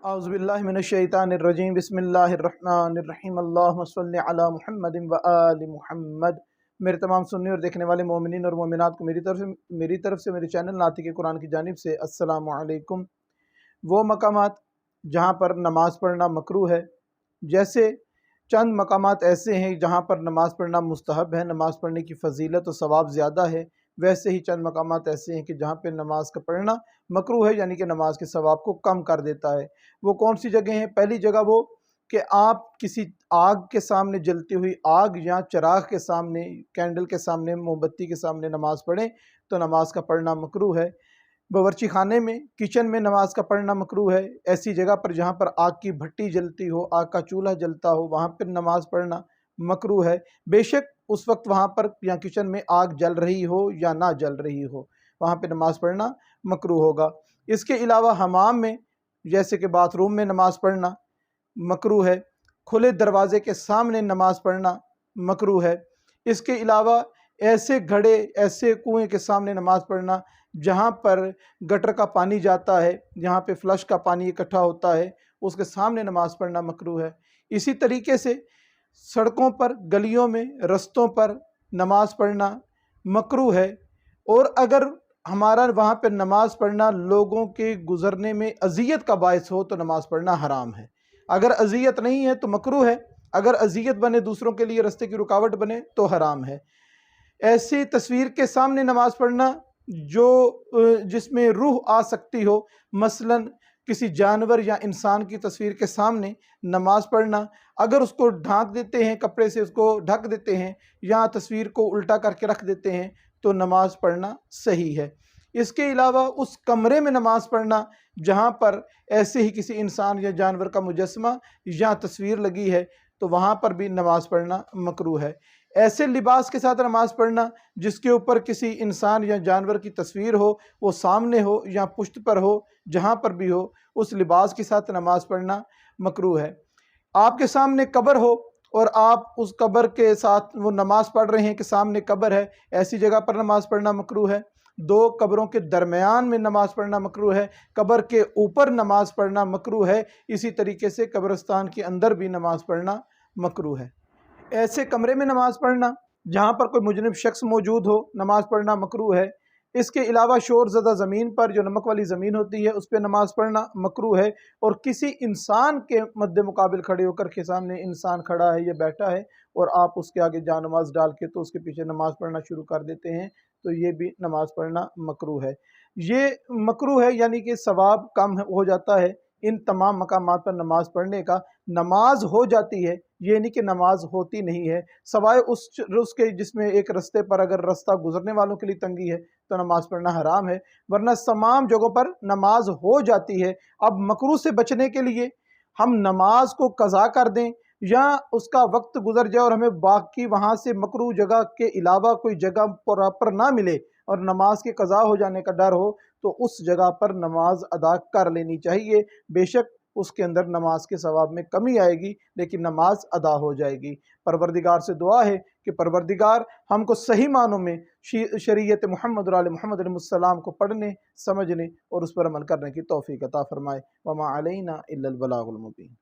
अऊज़ु बिल्लाहि मिनश्शैतानिर्रजीम बिस्मिल्लाहिर्रहमानिर्रहीम अल्लाहुम्मा सल्लि अला मुहम्मदिन व आलि मुहम्मद। मेरे तमाम सुनने और देखने वाले मोमिनीन और मोमिनात को मेरी तरफ से मेरे चैनल नातिक़ कुरान की जानिब से अस्सलामु अलैकुम। वो मकामात जहाँ पर नमाज़ पढ़ना मकरूह है, जैसे चंद मकामात ऐसे हैं जहाँ पर नमाज़ पढ़ना मुस्तहब है, नमाज़ पढ़ने की फ़जीलत और सवाब ज़्यादा है, वैसे ही चंद मकामात ऐसे हैं कि जहाँ पे नमाज का पढ़ना मकरूह है, यानी कि नमाज के सवाब को कम कर देता है। वो कौन सी जगह हैं? पहली जगह वो कि आप किसी आग के सामने, जलती हुई आग या चिराग के सामने, कैंडल के सामने, मोमबत्ती के सामने नमाज पढ़ें तो नमाज का पढ़ना मकरूह है। बावर्ची खाने में, किचन में नमाज का पढ़ना मकरूह है। ऐसी जगह पर जहाँ पर आग की भट्टी जलती हो, आग का चूल्हा जलता हो, वहाँ पर नमाज पढ़ना मकरूह है। बेशक उस वक्त वहाँ पर या किचन में आग जल रही हो या ना जल रही हो, वहाँ पे नमाज़ पढ़ना मकरूह होगा। इसके अलावा हमाम में, जैसे कि बाथरूम में नमाज़ पढ़ना मकरूह है। खुले दरवाज़े के सामने नमाज़ पढ़ना मकरूह है। इसके अलावा ऐसे घड़े, ऐसे कुएं के सामने नमाज़ पढ़ना जहाँ पर गटर का पानी जाता है, जहाँ पे फ्लश का पानी इकट्ठा होता है, उसके सामने नमाज़ पढ़ना मकरूह है। इसी तरीके से सड़कों पर, गलियों में, रस्तों पर नमाज़ पढ़ना मकरूह है। और अगर हमारा वहाँ पर नमाज़ पढ़ना लोगों के गुज़रने में अज़ियत का बायस हो तो नमाज़ पढ़ना हराम है। अगर अज़ियत नहीं है तो मकरूह है, अगर अज़ियत बने, दूसरों के लिए रास्ते की रुकावट बने तो हराम है। ऐसी तस्वीर के सामने नमाज़ पढ़ना जिसमें रूह आ सकती हो, मसलन किसी जानवर या इंसान की तस्वीर के सामने नमाज़ पढ़ना, अगर उसको ढांक देते हैं, कपड़े से उसको ढक देते हैं या तस्वीर को उल्टा करके रख देते हैं तो नमाज़ पढ़ना सही है। इसके अलावा उस कमरे में नमाज़ पढ़ना जहाँ पर ऐसे ही किसी इंसान या जानवर का मुजस्मा या तस्वीर लगी है तो वहाँ पर भी नमाज़ पढ़ना मकरूह है। ऐसे लिबास के साथ नमाज़ पढ़ना जिसके ऊपर किसी इंसान या जानवर की तस्वीर हो, वो सामने हो या पुश्त पर हो, जहाँ पर भी हो, उस लिबास के साथ नमाज़ पढ़ना मकरूह है। आपके सामने कब्र हो और आप उस कब्र के साथ वो नमाज़ पढ़ रहे हैं कि सामने कब्र है, ऐसी जगह पर नमाज़ पढ़ना मकरूह है। दो कब्रों के दरमियान में नमाज़ पढ़ना मकरूह है, कब्र के ऊपर नमाज़ पढ़ना मकरूह है। इसी तरीके से कब्रिस्तान के अंदर भी नमाज़ पढ़ना मकरूह है। ऐसे कमरे में नमाज़ पढ़ना जहाँ पर कोई मुजरिम शख्स मौजूद हो, नमाज़ पढ़ना मकरूह है। इसके अलावा शोर ज़दा ज़मीन पर, जो नमक वाली ज़मीन होती है, उस पर नमाज़ पढ़ना मकरूह है। और किसी इंसान के मद्दे मुकाबिल खड़े होकर के, सामने इंसान खड़ा है या बैठा है और आप उसके आगे जानमाज़ डाल के तो उसके पीछे नमाज़ पढ़ना शुरू कर देते हैं तो ये भी नमाज़ पढ़ना मकरूह है। ये मकरूह है, यानी कि सवाब कम हो जाता है इन तमाम मकामात पर नमाज़ पढ़ने का। नमाज हो जाती है, ये नहीं कि नमाज होती नहीं है, सवाए उसके जिसमें एक रास्ते पर अगर रास्ता गुजरने वालों के लिए तंगी है तो नमाज पढ़ना हराम है, वरना तमाम जगहों पर नमाज हो जाती है। अब मकरूह से बचने के लिए हम नमाज को कज़ा कर दें या उसका वक्त गुजर जाए और हमें बाकी वहाँ से मकरूह जगह के अलावा कोई जगह प्रॉपर ना मिले और नमाज के कज़ा हो जाने का डर हो तो उस जगह पर नमाज अदा कर लेनी चाहिए। बेशक उसके अंदर नमाज के सवाब में कमी आएगी लेकिन नमाज अदा हो जाएगी। परवरदिगार से दुआ है कि परवरदिगार हमको सही मानों में शरीयत मुहम्मद और आले मुहम्मद अलैहिस्सलाम को पढ़ने, समझने और उस पर अमल करने की तौफीक अता फरमाए। वमा अलैना इल्लल बलागुल मुबीन।